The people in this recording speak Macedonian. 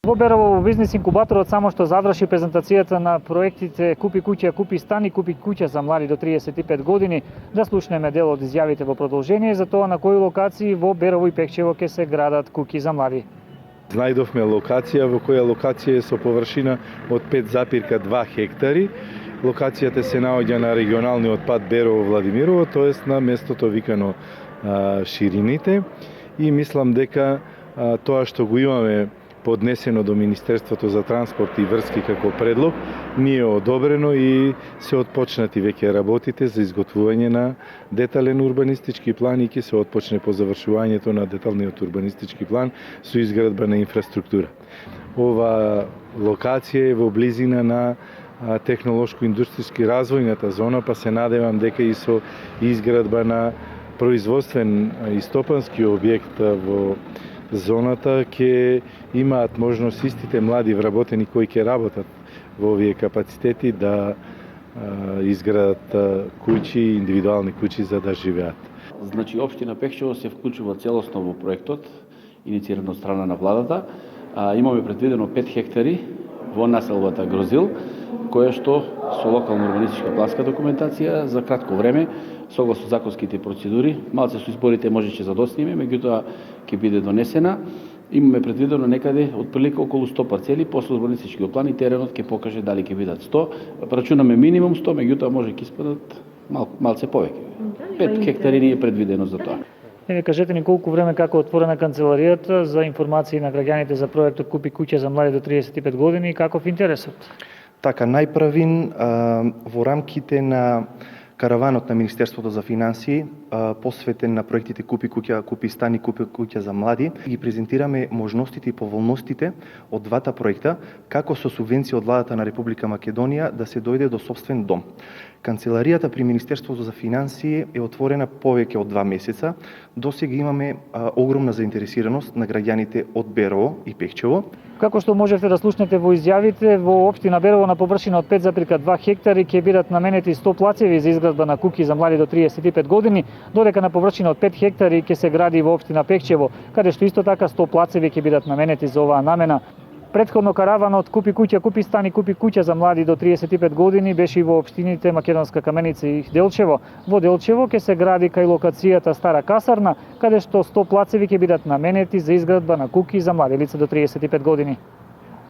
Во Берово во бизнес инкубаторот само што заврши презентацијата на проектите Купи куќа, купи стан и купи куќа за млади до 35 години. Да слушнеме дел од изјавите во продолжение за тоа на кои локации во Берово и Пекчево ќе се градат куќи за млади. Знајдовме локација во која локација е со површина од 5,2 хектари. Локацијата се наоѓа на регионалниот пат Берово-Владимирово, тоест на местото викано Ширините, и мислам дека тоа што го имаме поднесено до Министерството за транспорт и врски како предлог, ни е одобрено и се отпочнати веќе работите за изготвување на детален урбанистички план и ќе се отпочне по завршувањето на деталниот урбанистички план со изградба на инфраструктура. Ова локација е во близина на технолошко-индустријски развојната зона, па се надевам дека и со изградба на производствен и стопански објект во зоната ќе имаат можност истите млади вработени кои ќе работат во овие капацитети да изградат куќи, индивидуални куќи за да живеат. Значи, општина Пекчево се вклучува целосно во проектот, иницииран од страна на владата. Имаме предвидено 5 хектари во населбата Грозил, која што со локална урбанистичка планска документација за кратко време, согласно законските процедури, малце со изборите можеше задосниме, меѓутоа ќе биде донесена. Имаме предвидено некаде отприлика околу 100 парцели, после урбанистичкиот план и теренот ќе покаже дали ќе бидат 100. Рачунаме минимум 100, меѓутоа може ќе испадат малце повеќе. 5 хектари ни е предвидено за тоа. Еве кажете ни колку време како отворена канцеларијата за информации на граѓаните за проектот Купи куќа за млади до 35 години и каков интересот? Така, најпрвин во рамките на караванот на Министерството за финансии, посветен на проектите Купи куќа, купи стан и купи куќа за млади, ги презентираме можностите и поволностите од двата проекта, како со субвенција од владата на Република Македонија да се дојде до собствен дом. Канцеларијата при Министерството за финансии е отворена повеќе од 2 месеца. Досега имаме огромна заинтересираност на граѓаните од Берово и Пекчево. Како што можете да слушнете во изјавите, во општина Берово на површина од 5,2 хектари ќе бидат наменети 100 плацеви за изградба на куќи за млади до 35 години, додека на површина од 5 хектари ќе се гради во општина Пекчево, каде што исто така 100 плацеви ќе бидат наменети за оваа намена. Предходно караванот Купи куќа, купи стан и купи куќа за млади до 35 години беше и во општините Македонска Каменица и Делчево. Во Делчево ќе се гради кај локацијата Стара касарна, каде што 100 плацеви ќе бидат наменети за изградба на куќи за млади лица до 35 години.